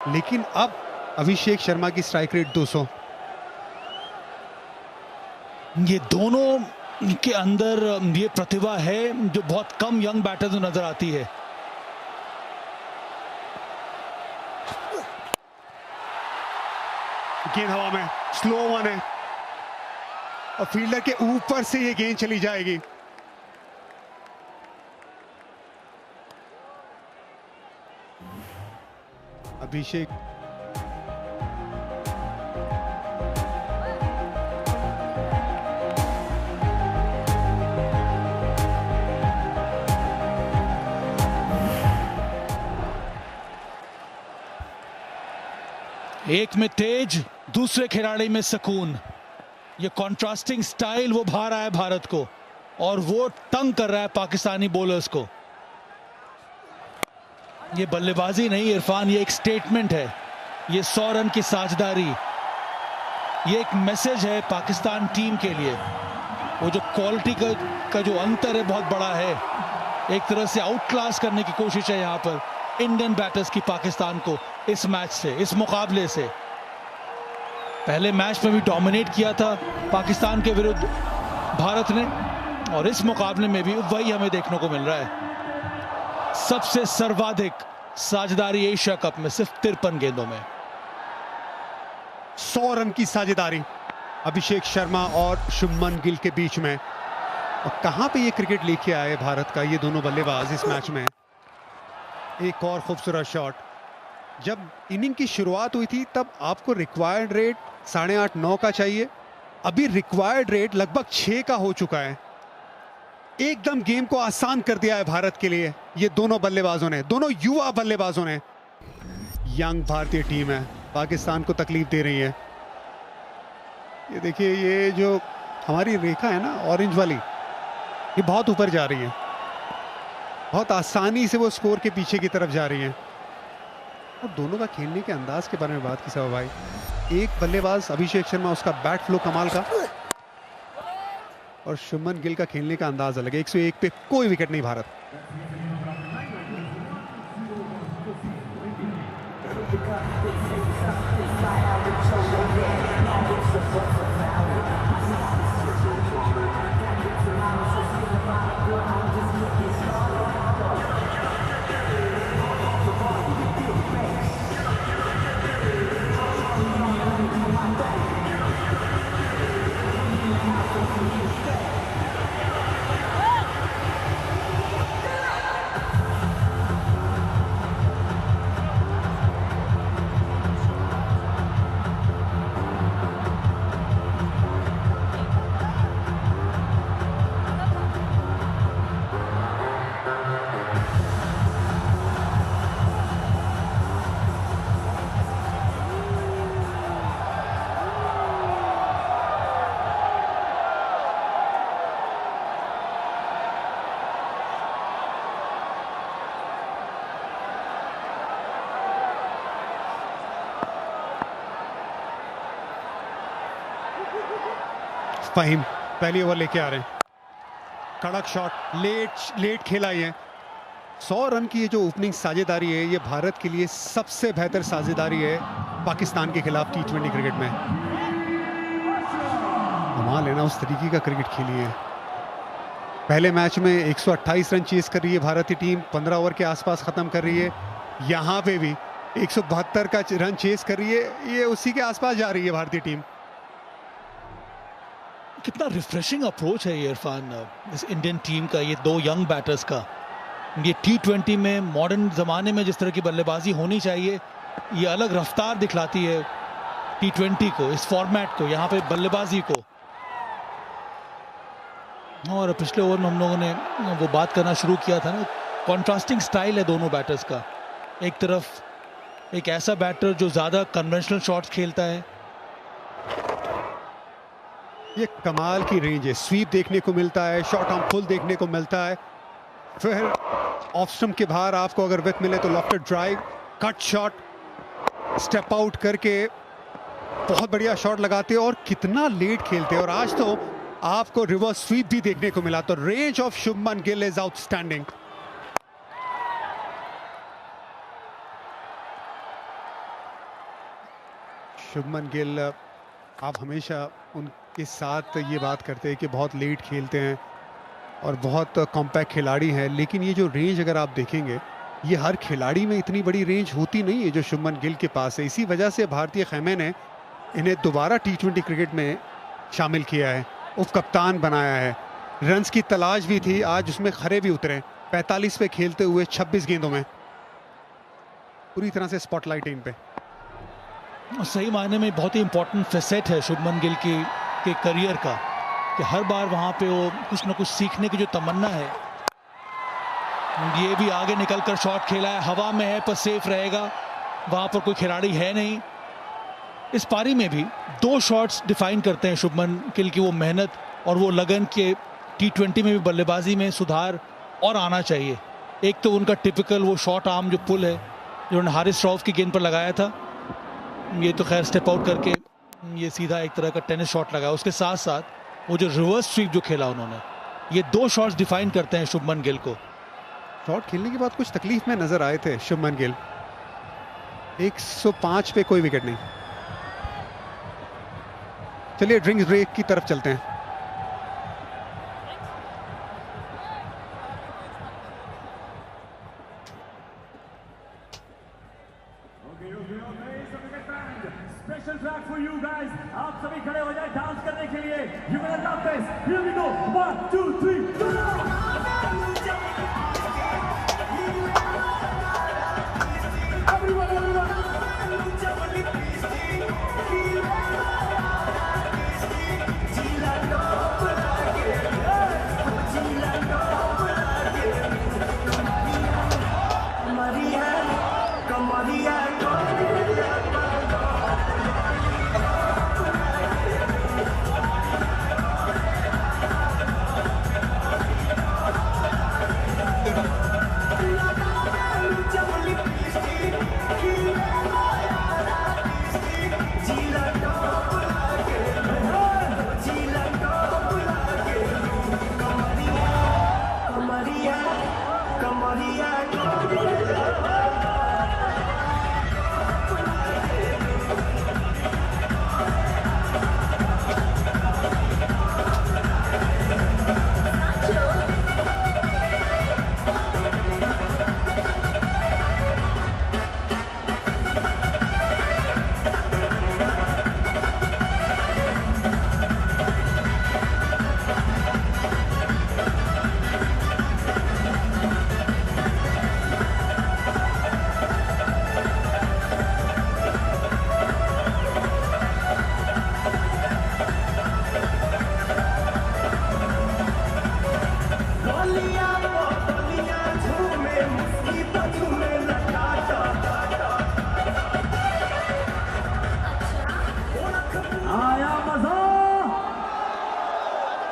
लेकिन अब अभिषेक शर्मा की स्ट्राइक रेट 200। ये दोनों के अंदर ये प्रतिभा है जो बहुत कम यंग बैटर्स में नजर आती है। गेंद हवा में, स्लो वन है और फील्डर के ऊपर से ये गेंद चली जाएगी। अभिषेक एक में तेज, दूसरे खिलाड़ी में सुकून। ये कॉन्ट्रास्टिंग स्टाइल वो भा रहा है भारत को और वो तंग कर रहा है पाकिस्तानी बॉलर्स को। ये बल्लेबाजी नहीं इरफान, ये एक स्टेटमेंट है। ये 100 रन की साझेदारी, ये एक मैसेज है पाकिस्तान टीम के लिए। वो जो क्वालिटी का जो अंतर है बहुत बड़ा है। एक तरह से आउट क्लास करने की कोशिश है यहाँ पर इंडियन बैटर्स की पाकिस्तान को इस मैच से, इस मुकाबले से। पहले मैच में भी डोमिनेट किया था पाकिस्तान के विरुद्ध भारत ने, और इस मुकाबले में भी वही हमें देखने को मिल रहा है। सबसे सर्वाधिक साझेदारी एशिया कप में सिर्फ 53 गेंदों में। 100 रन की साझेदारी अभिषेक शर्मा और शुभमन गिल के बीच में। और कहां पे ये क्रिकेट लेके आए भारत का ये दोनों बल्लेबाज इस मैच में। एक और खूबसूरत शॉट। जब इनिंग की शुरुआत हुई थी तब आपको रिक्वायर्ड रेट 8.5-9 का चाहिए, अभी रिक्वायर्ड रेट लगभग 6 का हो चुका है। एकदम गेम को आसान कर दिया है भारत के लिए ये दोनों बल्लेबाजों ने, दोनों युवा बल्लेबाजों ने। यंग भारतीय टीम है, पाकिस्तान को तकलीफ दे रही है। ये देखिए, ये जो हमारी रेखा है ना ऑरेंज वाली, ये बहुत ऊपर जा रही है, बहुत आसानी से वो स्कोर के पीछे की तरफ जा रही है। और दोनों का खेलने के अंदाज के बारे में बात की सब भाई। एक बल्लेबाज अभिषेक शर्मा, उसका बैट फ्लो कमाल का, और शुभमन गिल का खेलने का अंदाज अलग है। 101 पे कोई विकेट नहीं भारत। फाहिम पहली ओवर लेके आ रहे हैं। कड़क शॉट, लेट खेला ये। 100 रन की ये जो ओपनिंग साझेदारी है, ये भारत के लिए सबसे बेहतर साझेदारी है पाकिस्तान के खिलाफ T20 क्रिकेट में। कमाल है ना, उस तरीके का क्रिकेट खेली है। पहले मैच में 128 रन चेस कर रही है भारतीय टीम, 15 ओवर के आसपास खत्म कर रही है। यहाँ पे भी 172 का रन चेस कर रही है, ये उसी के आसपास जा रही है भारतीय टीम। कितना रिफ्रेशिंग अप्रोच है ये इरफान, इस इंडियन टीम का, ये दो यंग बैटर्स का। ये T20 में मॉडर्न ज़माने में जिस तरह की बल्लेबाजी होनी चाहिए, ये अलग रफ्तार दिखलाती है T20 को, इस फॉर्मेट को, यहाँ पे बल्लेबाजी को। और पिछले ओवर में हम लोगों ने वो बात करना शुरू किया था ना, कॉन्ट्रास्टिंग स्टाइल है दोनों बैटर्स का। एक तरफ एक ऐसा बैटर जो ज़्यादा कन्वेंशनल शॉट्स खेलता है। ये कमाल की रेंज है, स्वीप देखने को मिलता है, शॉर्ट आर्म फुल देखने को मिलता है, फिर ऑफ स्टंप के बाहर आपको अगर विथ मिले तो lofted drive, cut shot, step out करके बहुत बढ़िया शॉट लगाते हैं और कितना लेट खेलते हैं। और आज तो आपको रिवर्स स्वीप भी देखने को मिला। तो range of Shubman Gill is outstanding. Shubman Gill, आप हमेशा उनके साथ ये बात करते हैं कि बहुत लेट खेलते हैं और बहुत कॉम्पैक्ट खिलाड़ी हैं, लेकिन ये जो रेंज अगर आप देखेंगे, ये हर खिलाड़ी में इतनी बड़ी रेंज होती नहीं है जो शुभमन गिल के पास है। इसी वजह से भारतीय खेमे ने इन्हें दोबारा T20 क्रिकेट में शामिल किया है, उप कप्तान बनाया है। रन्स की तलाश भी थी, आज उसमें खरे भी उतरे। 45 पे खेलते हुए 26 गेंदों में पूरी तरह से स्पॉटलाइट इन पे। सही मायने में बहुत ही इंपॉर्टेंट फैसेट है शुभमन गिल के करियर का, कि हर बार वहां पे वो कुछ ना कुछ सीखने की जो तमन्ना है। ये भी आगे निकलकर शॉट खेला है, हवा में है पर सेफ रहेगा, वहां पर कोई खिलाड़ी है नहीं। इस पारी में भी 2 शॉट्स डिफाइन करते हैं शुभमन गिल की वो मेहनत और वो लगन के T20 में भी बल्लेबाजी में सुधार और आना चाहिए। एक तो उनका टिपिकल वो शॉर्ट आर्म जो पुल है जो उन्होंने हारिस रऊफ की गेंद पर लगाया था, ये तो खैर स्टेप आउट करके ये सीधा एक तरह का टेनिस शॉट लगाया। उसके साथ साथ वो जो रिवर्स स्वीप जो खेला उन्होंने, ये 2 शॉट्स डिफाइन करते हैं शुभमन गिल को। शॉट खेलने के बाद कुछ तकलीफ में नजर आए थे शुभमन गिल। 105 पे कोई विकेट नहीं। चलिए ड्रिंक्स ब्रेक की तरफ चलते हैं। Special track for you guys. आप सभी खड़े हो जाए डांस करने के लिए। You gonna love this. Here we go. 1, 2, 3, go! Everyone, everyone.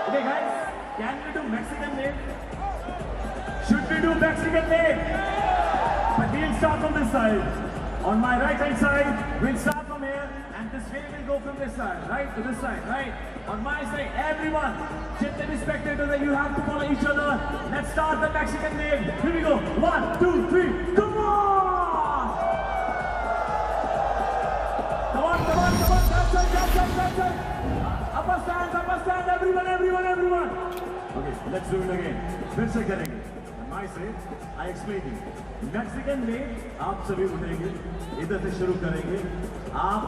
Okay guys, can we do Mexican leg? Should we do Mexican leg? But we'll start from this side. On my right hand side, we'll start from here and this way will go from this side, right to this side, right? On my side, everyone, just the spectators, you have to follow each other. Let's start the Mexican leg. Here we go. 1, 2, 3, come on! Come on, come on, come on, that's it. Upper stand, everyone. Okay, let's do it again. फिर से करेंगे. On my side, I explain you. Mexican leg, आप सभी उठेंगे, इधर से शुरू करेंगे. आप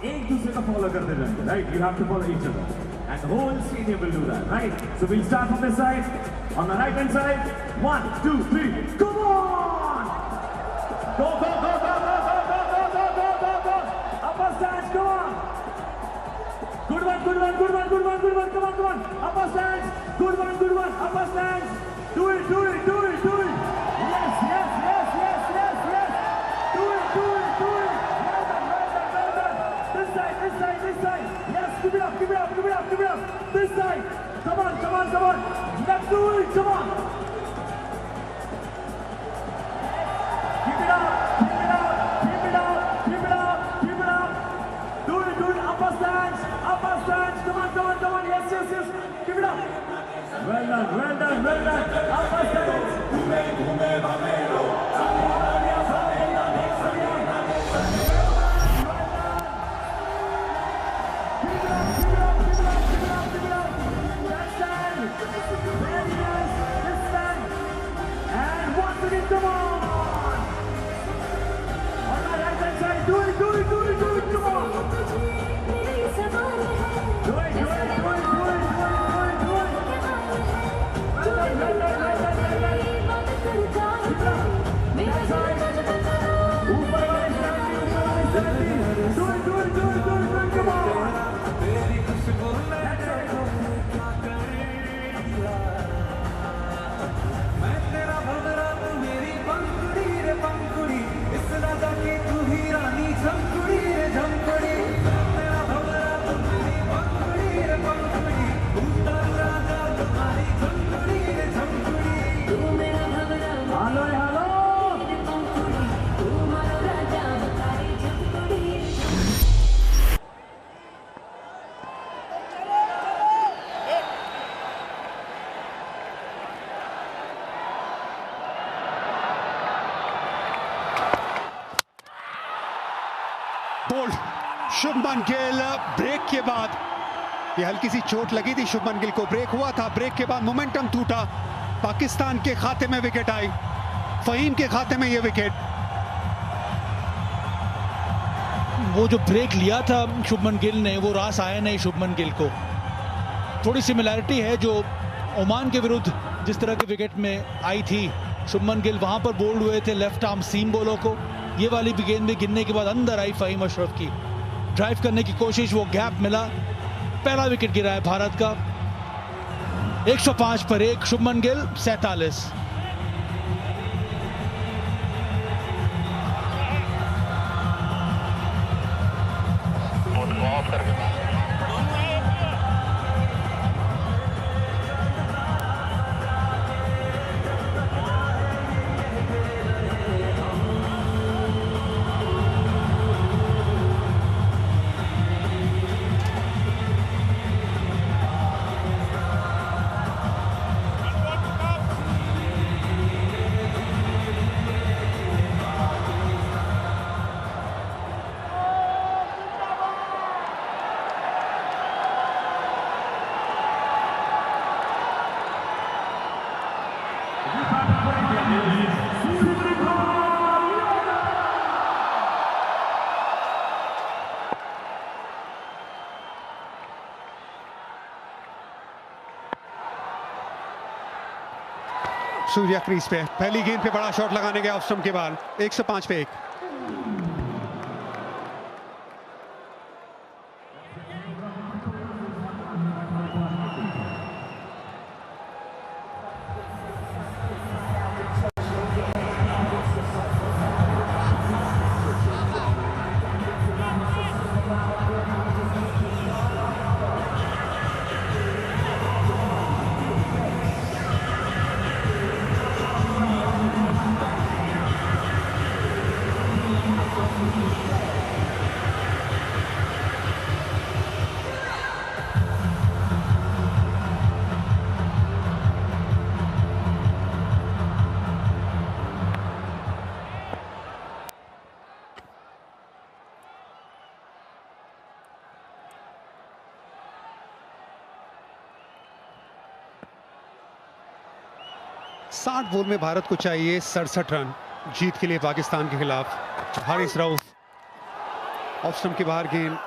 एक दूसरे का follow करते जाएंगे, right? You have to follow each other. And the whole stadium will do that, right? So we'll start from this side. On the right hand side, 1, 2, 3, come on! Go! Upper stands, come on! Good one, come on! Upper stands, good one, upper stands! Do it! Yes! Do it! Well done! This side! Yes, keep it up! This side! Come on! Let's do it! Come on! Keep it up! Do it! Upper stands! Come on! Yes! Keep it up! Well done! Upper stands! come on! On my right hand side, do it, come on! Do it! ऊपर वाले stand, do it, come on! Bold Shubman Gill break के बाद, ये हल्की सी चोट लगी थी शुभमन गिल को, ब्रेक हुआ था, ब्रेक के बाद मोमेंटम टूटा, पाकिस्तान के खाते में विकेट आई, फहीम के खाते में ये विकेट। वो जो ब्रेक लिया था शुभमन गिल ने, वो रास आया नहीं शुभमन गिल को। थोड़ी सिमिलैरिटी है जो ओमान के विरुद्ध जिस तरह के विकेट में आई थी, शुभमन गिल वहां पर बोल्ड हुए थे लेफ्ट आर्म सीम बॉलों को। ये वाली भी गेंद में गिरने के बाद अंदर आई फहीम अशरफ की, ड्राइव करने की कोशिश, वो गैप मिला, पहला विकेट गिरा है भारत का। 105 पर 1, शुभमन गिल 47। सूर्या क्रीज पे पहली गेंद पे बड़ा शॉट लगाने गया ऑफ स्टंप के बाद। 105 पे 1। साठ बॉल में भारत को चाहिए 67 रन जीत के लिए पाकिस्तान के खिलाफ। हारिस रऊफ ऑफ स्टंप के बाहर गेंद,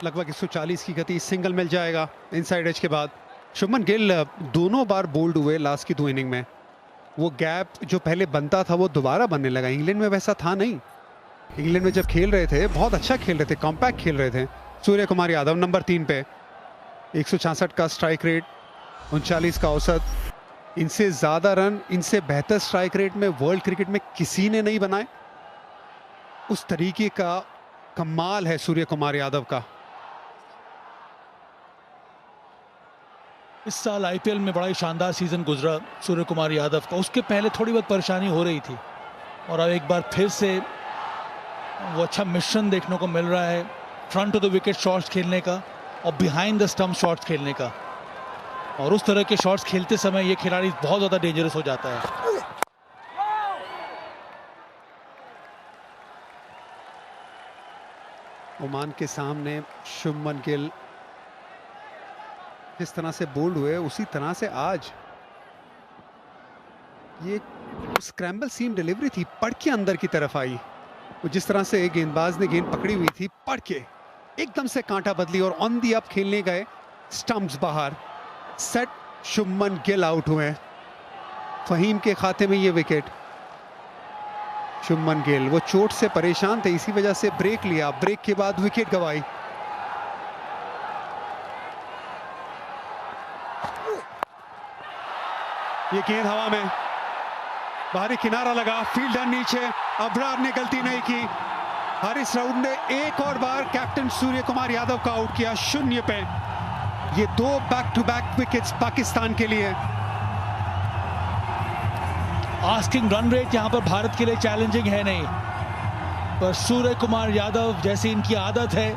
लगभग 140 की गति, सिंगल मिल जाएगा इनसाइड एज के बाद। शुभमन गिल दोनों बार बोल्ड हुए लास्ट की 2 इनिंग में। वो गैप जो पहले बनता था वो दोबारा बनने लगा। इंग्लैंड में वैसा था नहीं। इंग्लैंड में जब खेल रहे थे बहुत अच्छा खेल रहे थे, कॉम्पैक्ट खेल रहे थे। सूर्य कुमार यादव नंबर 3 पे, 166 का स्ट्राइक रेट, 39 का औसत। इनसे ज्यादा रन, इनसे बेहतर स्ट्राइक रेट में वर्ल्ड क्रिकेट में किसी ने नहीं बनाए। उस तरीके का कमाल है सूर्य कुमार यादव का। इस साल आईपीएल में बड़ा ही शानदार सीजन गुजरा सूर्य कुमार यादव का। उसके पहले थोड़ी बहुत परेशानी हो रही थी और अब एक बार फिर से वो अच्छा मिश्रण देखने को मिल रहा है, front to the wicket shots खेलने का और बिहाइंड द स्टंप शॉट्स खेलने का। और उस तरह के शॉट्स खेलते समय ये खिलाड़ी बहुत ज्यादा डेंजरस हो जाता है। ओमान के सामने शुभमन गिल जिस तरह से बोल्ड हुए उसी तरह से आज ये स्क्रैम्बल सीम डिलीवरी थी, पढ़ के अंदर की तरफ आई। वो जिस तरह से गेंदबाज ने गेंद पकड़ी हुई थी, पढ़ के एकदम से कांटा बदली और ऑन दी अप खेलने गए, स्टंप्स बाहर। सेट, शुभमन गिल आउट हुए। फहीम के खाते में ये विकेट। शुभमन गिल वो चोट से परेशान थे, इसी वजह से ब्रेक लिया, ब्रेक के बाद विकेट गंवाई। ये गेंद हवा में, बाहरी किनारा लगा, फील्डर नीचे, अब्रार ने गलती नहीं की। हारिस रऊफ ने एक और बार कैप्टन सूर्य कुमार यादव का आउट किया 0 पे। ये 2 back to back wickets Pakistan के लिए। आस्किंग रन रेट यहां पर भारत के लिए चैलेंजिंग है नहीं, पर सूर्य कुमार यादव जैसी इनकी आदत है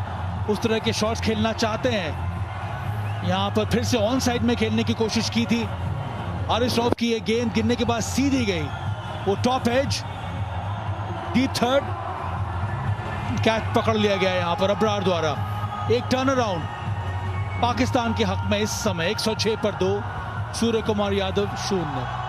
उस तरह के शॉट्स खेलना चाहते हैं। यहां पर फिर से ऑन साइड में खेलने की कोशिश की थी। हारिस रऊफ की ये गेंद गिरने के बाद सीधी गई, वो top edge, deep third, catch पकड़ लिया गया यहां पर अब्रार द्वारा। एक टर्न अराउंड पाकिस्तान के हक में इस समय 106 पर 2, सूर्य कुमार यादव 0।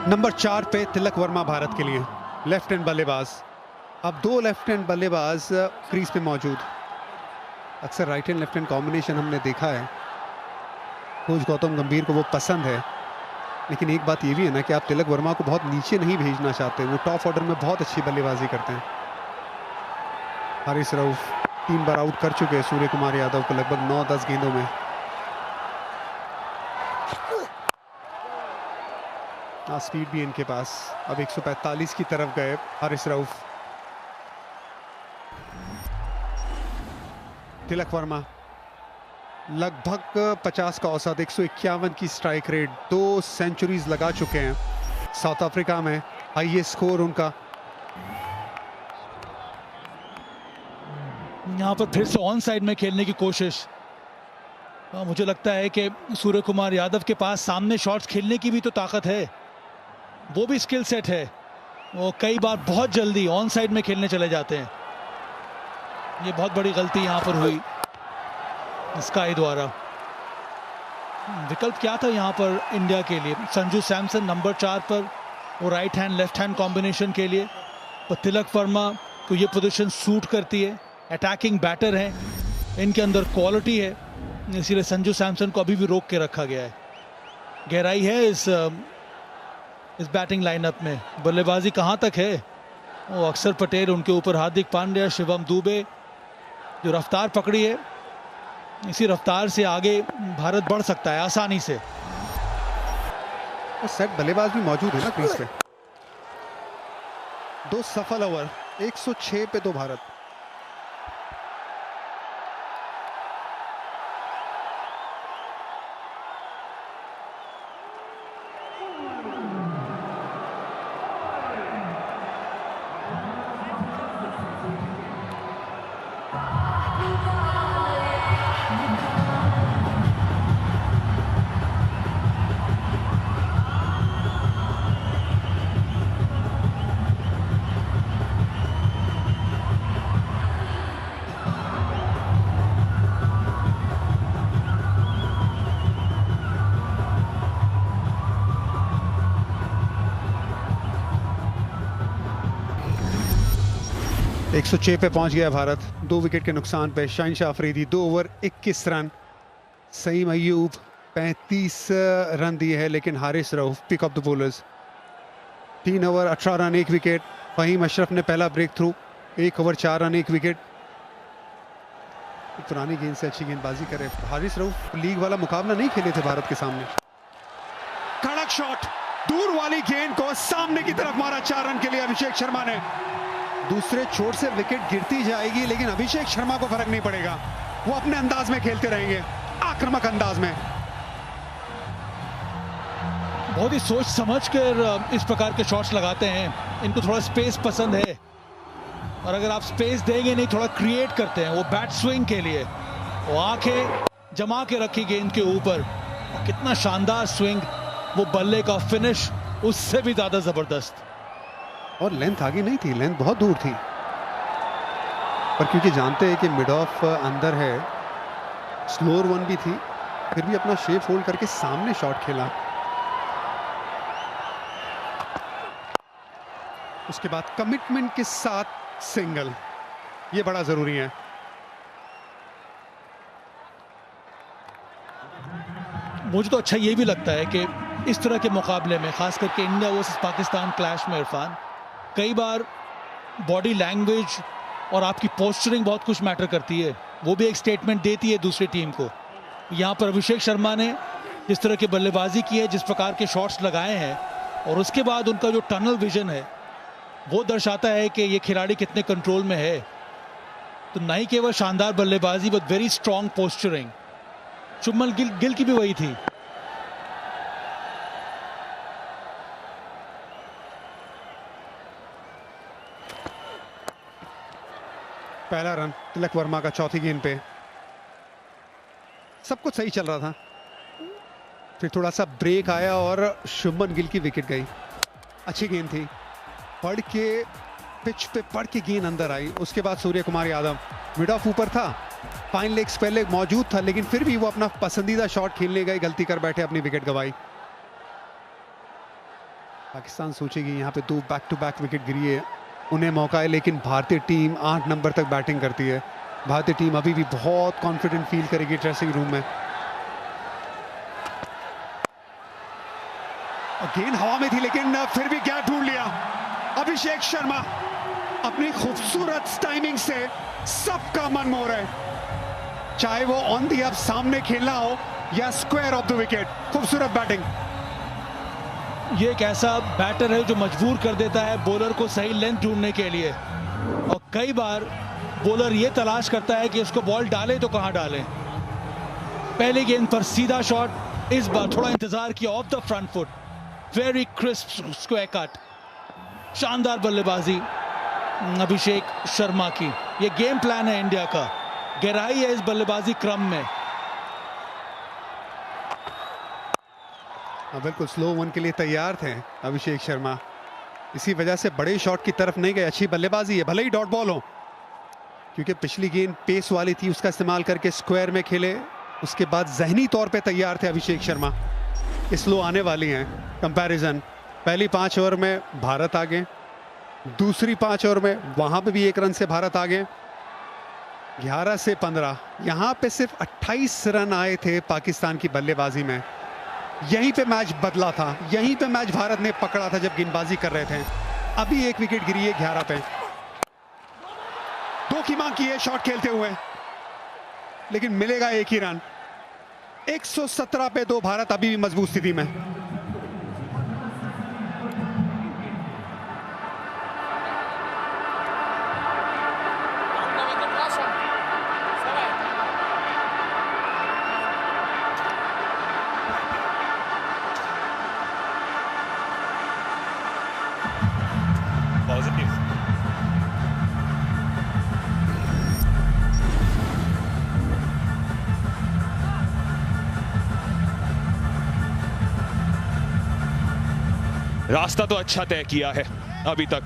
नंबर 4 पे तिलक वर्मा भारत के लिए लेफ्ट हैंड बल्लेबाज। अब 2 लेफ्ट हैंड बल्लेबाज क्रीज पे मौजूद। अक्सर right hand left hand combination हमने देखा है, कोच गौतम गंभीर को वो पसंद है। लेकिन एक बात ये भी है ना कि आप तिलक वर्मा को बहुत नीचे नहीं भेजना चाहते, वो टॉप ऑर्डर में बहुत अच्छी बल्लेबाजी करते हैं। हारिस रऊफ 3 बार आउट कर चुके हैं सूर्य कुमार यादव को लगभग 9-10 गेंदों में। स्पीड भी इनके पास। अब 145 की तरफ गए हारिस रऊफ। तिलक वर्मा लगभग 50 का औसत, 151 की स्ट्राइक रेट, 2 सेंचुरीज लगा चुके हैं साउथ अफ्रीका में, हाईएस्ट स्कोर उनका। यहां पर फिर से ऑन साइड में खेलने की कोशिश। मुझे लगता है कि सूर्य कुमार यादव के पास सामने शॉट्स खेलने की भी तो ताकत है, वो भी स्किल सेट है। वो कई बार बहुत जल्दी ऑन साइड में खेलने चले जाते हैं। ये बहुत बड़ी गलती यहां पर हुई स्काई द्वारा। विकल्प क्या था यहां पर इंडिया के लिए? संजू सैमसन नंबर 4 पर, वो right hand left hand combination के लिए। पर तिलक वर्मा को ये पोजीशन सूट करती है, अटैकिंग बैटर है, इनके अंदर क्वालिटी है, इसीलिए संजू सैमसन को अभी भी रोक के रखा गया है। गहराई है इस बैटिंग लाइनअप में। बल्लेबाजी कहां तक है? वो अक्षर पटेल, उनके ऊपर हार्दिक पांड्या, शिवम दुबे, जो रफ्तार पकड़ी है, इसी रफ्तार से आगे भारत बढ़ सकता है आसानी से। और सेट बल्लेबाज भी मौजूद है ना क्रीज पे। 2 सफल ओवर, 106 पे 2 भारत। एक 106 पे पहुंच गया भारत, 2 विकेट के नुकसान पे। Shaheen Afridi 2 over 21 run. Saim Ayub 35 run दिए हैं, लेकिन Haris Rauf pick of the bowlers 3 over 18 run 1 wicket. Faheem Ashraf ने पहला breakthrough, 1 over 4 run 1 wicket. पुरानी गेंद से अच्छी गेंदबाजी करे। हारिस रऊफ लीग वाला मुकाबला नहीं खेले थे भारत के सामने। कड़क शॉट, दूर वाली गेंद को सामने की तरफ मारा 4 रन के लिए अभिषेक शर्मा ने। दूसरे छोर से विकेट गिरती जाएगी लेकिन अभिषेक शर्मा को फर्क नहीं पड़ेगा, वो अपने अंदाज में खेलते रहेंगे, आक्रामक अंदाज में। बहुत ही सोच समझ कर इस प्रकार के शॉट्स लगाते हैं। इनको थोड़ा स्पेस पसंद है और अगर आप स्पेस देंगे नहीं, थोड़ा क्रिएट करते हैं वो बैट स्विंग के लिए। वो आंखें जमा के रखी गेंद के ऊपर, कितना शानदार स्विंग, वो बल्ले का फिनिश उससे भी ज्यादा जबरदस्त। और लेंथ आगे नहीं थी, लेंथ बहुत दूर थी, पर क्योंकि जानते हैं कि मिड ऑफ अंदर है, स्लोअर वन भी थी, फिर भी अपना शेप होल्ड करके सामने शॉट खेला। उसके बाद कमिटमेंट के साथ सिंगल, ये बड़ा जरूरी है। मुझे तो अच्छा ये भी लगता है कि इस तरह के मुकाबले में, खास करके इंडिया वर्सेस पाकिस्तान क्लैश में इरफान, कई बार बॉडी लैंग्वेज और आपकी पोस्चरिंग बहुत कुछ मैटर करती है, वो भी एक स्टेटमेंट देती है दूसरी टीम को। यहाँ पर अभिषेक शर्मा ने जिस तरह की बल्लेबाजी की है, जिस प्रकार के शॉट्स लगाए हैं, और उसके बाद उनका जो टनल विजन है वो दर्शाता है कि ये खिलाड़ी कितने कंट्रोल में है। तो ना ही केवल शानदार बल्लेबाजी but very strong posturing. Shubman Gill की भी वही थी। पहला रन तिलक वर्मा का चौथी गेंद पे, सब कुछ सही चल रहा था, फिर थोड़ा सा ब्रेक आया और शुभमन गिल की विकेट गई। अच्छी गेंद थी, पड़ के पिच पे पड़ के गेंद अंदर आई। उसके बाद सूर्य कुमार यादव मिड ऑफ ऊपर था, फाइन लेग्स पहले मौजूद था, लेकिन फिर भी वो अपना पसंदीदा शॉट खेलने गए, गलती कर बैठे, अपनी विकेट गंवाई। पाकिस्तान सोचेगी यहाँ पे 2 बैक टू बैक विकेट गिरी है, उन्हें मौका है, लेकिन भारतीय टीम 8 नंबर तक बैटिंग करती है। भारतीय टीम अभी भी बहुत कॉन्फिडेंट फील करेगी ड्रेसिंग रूम में। गेंद हवा में थी लेकिन फिर भी गैप ढूंढ लिया अभिषेक शर्मा। अपनी खूबसूरत टाइमिंग से सबका मन मोह रहा है, चाहे वो ऑन दी अप सामने खेलना हो या स्क्वायर ऑफ द विकेट। खूबसूरत बैटिंग। ये एक ऐसा बैटर है जो मजबूर कर देता है बॉलर को सही लेंथ ढूंढने के लिए, और कई बार बॉलर ये तलाश करता है कि उसको बॉल डाले तो कहां डाले। पहली गेंद पर सीधा शॉट, इस बार थोड़ा इंतजार किया, of the front foot, very crisp square cut. शानदार बल्लेबाजी अभिषेक शर्मा की। ये गेम प्लान है इंडिया का, गहराई है इस बल्लेबाजी क्रम में। बिल्कुल स्लो वन के लिए तैयार थे अभिषेक शर्मा, इसी वजह से बड़े शॉट की तरफ नहीं गए। अच्छी बल्लेबाजी है, भले ही डॉट बॉल हो, क्योंकि पिछली गेंद पेस वाली थी, उसका इस्तेमाल करके स्क्वायर में खेले। उसके बाद जहनी तौर पे तैयार थे अभिषेक शर्मा। स्लो आने वाली हैं कंपैरिजन। पहली 5 ओवर में भारत आगे, दूसरी 5 ओवर में वहां पे भी 1 रन से भारत आगे। 11 से 15, यहां पे सिर्फ 28 रन आए थे पाकिस्तान की बल्लेबाजी में। यहीं पे मैच बदला था, यहीं पे मैच भारत ने पकड़ा था जब गेंदबाजी कर रहे थे। अभी 1 विकेट गिरी है 11 पे। 2 की मांग की है शॉट खेलते हुए, लेकिन मिलेगा 1 ही रन। 117 पे 2, भारत अभी भी मजबूत स्थिति में। रास्ता तो अच्छा तय किया है अभी तक।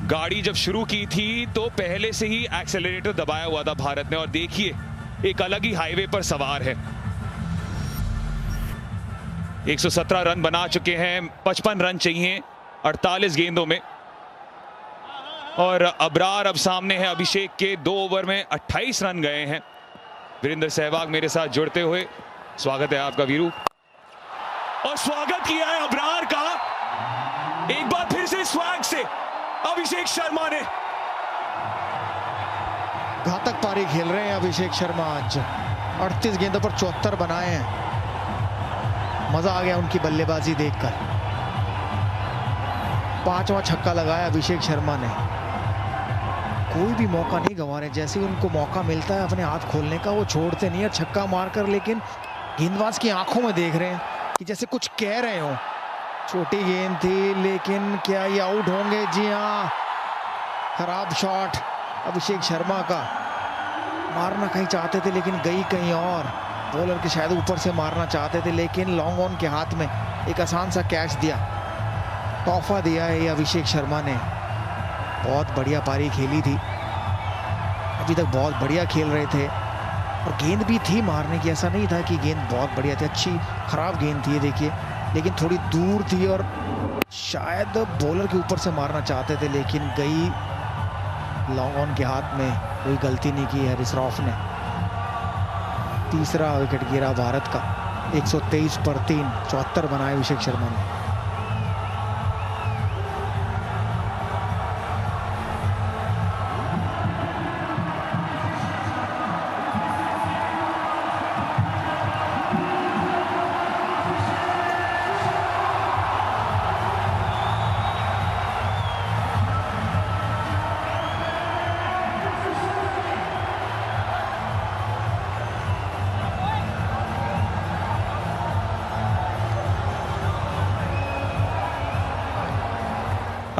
गाड़ी जब शुरू की थी तो पहले से ही एक्सेलरेटर दबाया हुआ था भारत ने, और देखिए एक अलग ही हाईवे पर सवार है। 117 रन बना चुके हैं, 55 रन चाहिए 48 गेंदों में, और अबरार अब सामने है अभिषेक के। 2 ओवर में 28 रन गए हैं। वीरेंद्र सहवाग मेरे साथ जुड़ते हुए, स्वागत है आपका वीरू। और स्वागत किया है अबरार का एक बार फिर से स्वैग से अभिषेक शर्मा ने। घातक पारी खेल रहे हैं अभिषेक शर्मा। आज 38 गेंदों पर 74 बनाए हैं। मजा आ गया उनकी बल्लेबाजी देखकर। 5वां छक्का लगाया अभिषेक शर्मा ने। कोई भी मौका नहीं गंवा रहे। जैसे ही उनको मौका मिलता है अपने हाथ खोलने का, वो छोड़ते नहीं है छक्का मारकर, लेकिन गेंदबाज की आंखों में देख रहे हैं कि जैसे कुछ कह रहे हो। छोटी गेंद थी, लेकिन क्या ये आउट होंगे? जी हाँ, खराब शॉट अभिषेक शर्मा का। मारना कहीं चाहते थे लेकिन गई कहीं और। बॉलर के शायद ऊपर से मारना चाहते थे, लेकिन लॉन्ग ऑन के हाथ में एक आसान सा कैच दिया। तोहफा दिया है ये अभिषेक शर्मा ने। बहुत बढ़िया पारी खेली थी। अभी तक बहुत बढ़िया खेल रहे थे और गेंद भी थी मारने की। ऐसा नहीं था कि गेंद बहुत बढ़िया थी, अच्छी खराब गेंद थी देखिए, लेकिन थोड़ी दूर थी और शायद बॉलर के ऊपर से मारना चाहते थे, लेकिन गई लॉन्ग ऑन के हाथ में। कोई गलती नहीं की हैरिस रॉफ ने। तीसरा विकेट गिरा भारत का। 123 पर 3, 74 बनाए अभिषेक शर्मा ने।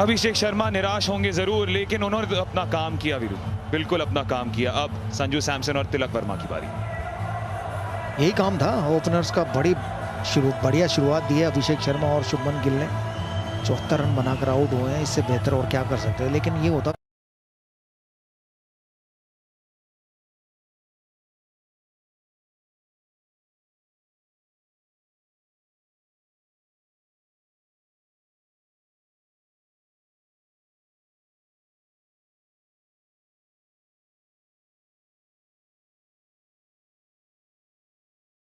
अभिषेक शर्मा निराश होंगे जरूर, लेकिन उन्होंने अपना काम किया वीरू, बिल्कुल अपना काम किया। अब संजू सैमसन और तिलक वर्मा की बारी। यही काम था ओपनर्स का। बढ़िया शुरुआत दी है अभिषेक शर्मा और शुभमन गिल ने। 74 रन बनाकर आउट हुए हैं। इससे बेहतर और क्या कर सकते हैं, लेकिन ये होता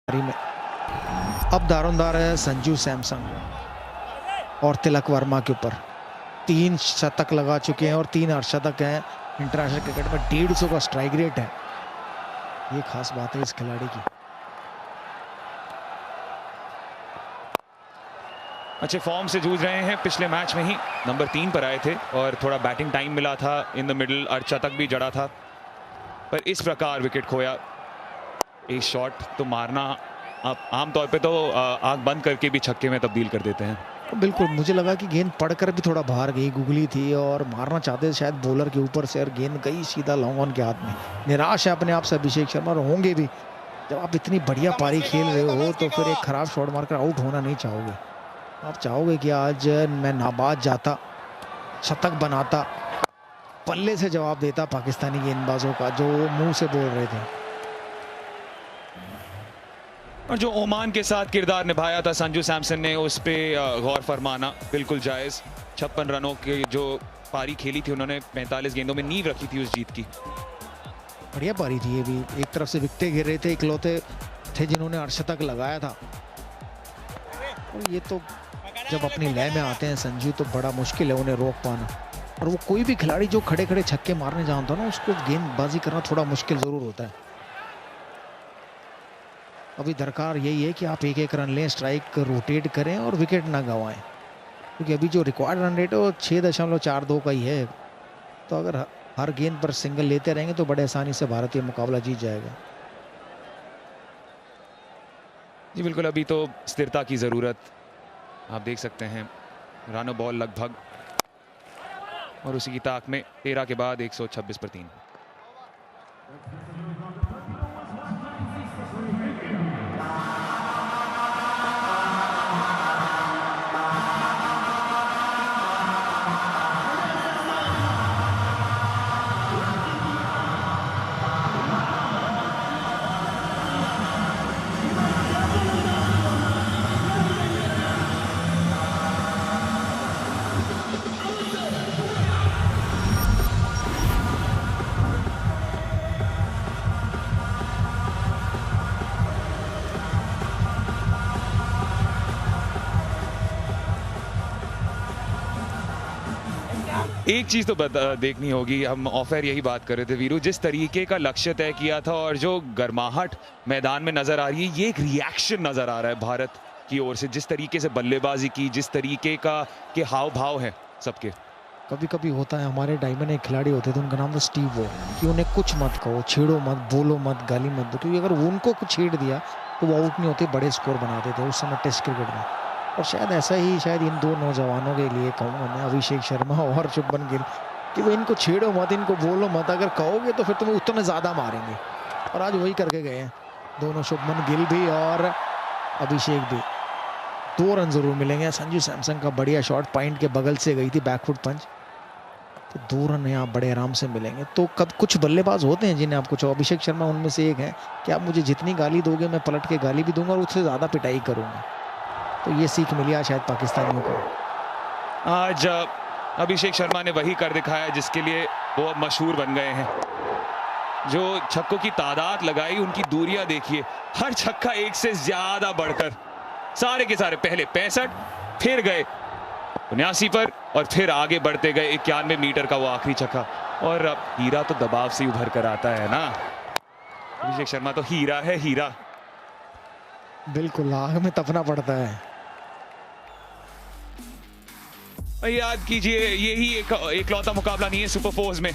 में। अब दारोमदार है संजू सैमसन और तिलक वर्मा के ऊपर। 3 शतक लगा चुके हैं और 3 अर्धशतक हैं। इंटरनेशनल क्रिकेट में 150 का स्ट्राइक रेट है। ये खास बात है इस खिलाड़ी की। अच्छे फॉर्म से जूझ रहे हैं। पिछले मैच में ही नंबर 3 पर आए थे और थोड़ा बैटिंग टाइम मिला था इन द मिडिल। अर्धशतक भी जड़ा था, पर इस प्रकार विकेट खोया। एक शॉट तो मारना आप आमतौर पे तो आंख बंद करके भी छक्के में तब्दील कर देते हैं। बिल्कुल, मुझे लगा कि गेंद पड़कर भी थोड़ा बाहर गई, गुगली थी और मारना चाहते थे शायद बॉलर के ऊपर से, और गेंद गई सीधा लॉन्ग ऑन के हाथ में। निराश है अपने आप से अभिषेक शर्मा, और होंगे भी। जब आप इतनी बढ़िया पारी खेल रहे हो तो फिर एक खराब शॉट मारकर आउट होना नहीं चाहोगे। आप चाहोगे कि आज मैं नाबाद जाता, शतक बनाता, पल्ले से जवाब देता पाकिस्तानी गेंदबाजों का जो मुंह से बोल रहे थे। और जो ओमान के साथ किरदार निभाया था संजू सैमसन ने, उस पर गौर फरमाना बिल्कुल जायज़। 56 रनों की जो पारी खेली थी उन्होंने, 45 गेंदों में नींव रखी थी उस जीत की। बढ़िया पारी थी ये भी। एक तरफ से विकेटें गिर रहे थे, इकलौते थे जिन्होंने अर्धशतक लगाया था। और ये तो जब अपनी लय में आते हैं संजू, तो बड़ा मुश्किल है उन्हें रोक पाना। और वो कोई भी खिलाड़ी जो खड़े खड़े छक्के मारने जानता है ना, उसको गेंदबाजी करना थोड़ा मुश्किल ज़रूर होता है। अभी दरकार यही है कि आप एक रन लें, स्ट्राइक रोटेट करें और विकेट ना गंवाएं, क्योंकि अभी जो रिक्वायर्ड रन रेट है वो 6.42 का ही है। तो अगर हर गेंद पर सिंगल लेते रहेंगे तो बड़े आसानी से भारतीय मुकाबला जीत जाएगा। जी बिल्कुल, अभी तो स्थिरता की ज़रूरत। आप देख सकते हैं रन बॉल लगभग, और उसी की ताक में 13 के बाद 126 पर 3। एक चीज तो देखनी होगी, हम ऑफ एयर यही बात कर रहे थे वीरू, जिस तरीके का लक्ष्य तय किया था और जो गर्माहट मैदान में नजर आ रही है, ये एक रिएक्शन नजर आ रहा है भारत की ओर से, जिस तरीके से बल्लेबाजी की, जिस तरीके का के हाव भाव है सबके। कभी कभी होता है, हमारे टाइम में एक खिलाड़ी होते थे, उनका नाम था स्टीव वो, कि उन्हें कुछ मत कहो, छेड़ो मत, बोलो मत, गाली मत दो, क्योंकि अगर वो उनको कुछ छेड़ दिया तो वो आउट नहीं होते, बड़े स्कोर बनाते थे उस समय टेस्ट क्रिकेट में। और शायद ऐसा ही शायद इन दो नौजवानों के लिए कहूँगा मैं, अभिषेक शर्मा और शुभमन गिल, कि वो इनको छेड़ो मत, इनको बोलो मत, अगर कहोगे तो फिर तुम्हें उतने ज़्यादा मारेंगे। और आज वही करके गए हैं दोनों, शुभमन गिल भी और अभिषेक भी। 2 रन जरूर मिलेंगे। संजू सैमसन का बढ़िया शॉट पॉइंट के बगल से गई थी, बैकफुट पंच, तो 2 रन यहाँ बड़े आराम से मिलेंगे। तो कब कुछ बल्लेबाज होते हैं जिन्हें आप कुछ, अभिषेक शर्मा उनमें से एक है कि आप मुझे जितनी गाली दोगे मैं पलट के गाली भी दूंगा और उससे ज़्यादा पिटाई करूंगा। तो ये सीख मिली आज शायद पाकिस्तानियों को। आज अभिषेक शर्मा ने वही कर दिखाया जिसके लिए वो अब मशहूर बन गए हैं। जो छक्कों की तादाद लगाई, उनकी दूरियां देखिए, हर छक्का एक से ज्यादा बढ़कर, सारे के सारे पहले 65, फिर गए 79 पर और फिर आगे बढ़ते गए 91 मीटर का वो आखिरी छक्का। और अब हीरा तो दबाव से उभर कर आता है ना, अभिषेक शर्मा तो हीरा है, हीरा। बिल्कुल, आग में तपना पड़ता है। याद कीजिए, यही एक इकलौता मुकाबला नहीं है सुपर फोर्स में।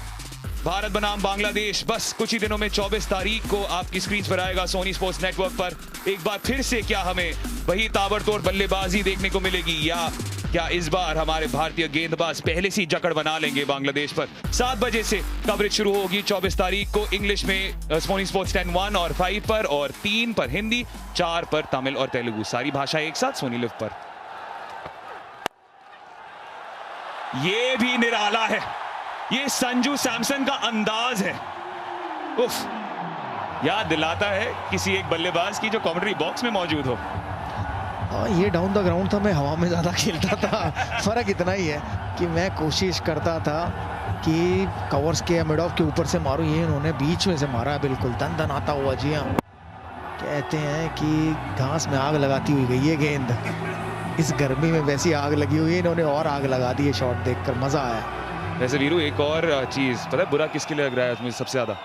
भारत बनाम बांग्लादेश बस कुछ ही दिनों में 24 तारीख को आपकी स्क्रीन पर आएगा सोनी स्पोर्ट्स नेटवर्क पर। एक बार फिर से क्या हमें वही ताबड़तोड़ बल्लेबाजी देखने को मिलेगी, या क्या इस बार हमारे भारतीय गेंदबाज पहले से जकड़ बना लेंगे बांग्लादेश पर? 7 बजे से कवरेज शुरू होगी 24 तारीख को इंग्लिश में सोनी स्पोर्ट्स 10, 1 और 5 पर, और 3 पर हिंदी, 4 पर तमिल और तेलुगु, सारी भाषा एक साथ सोनी लिव पर। ये भी निराला है, ये संजू सैमसन का अंदाज है, उफ, याद दिलाता है किसी एक बल्लेबाज की जो कमेंट्री बॉक्स में मौजूद हो। ये डाउन द ग्राउंड था, मैं हवा में ज़्यादा खेलता था। फर्क इतना ही है कि मैं कोशिश करता था कि कवर्स के या मिड ऑफ के ऊपर से मारूं, ये इन्होंने बीच में से मारा, बिल्कुल दन दन आता हुआ। जी हाँ, कहते हैं कि घास में आग लगाती हुई गई है गेंद, इस गर्मी में वैसी आग लगी हुई है, इन्होंने और आग लगा दी है। शॉट देखकर मजा आया। वैसे वीरू, एक और चीज पता है बुरा किसके लिए लग रहा है मुझे सबसे ज्यादा?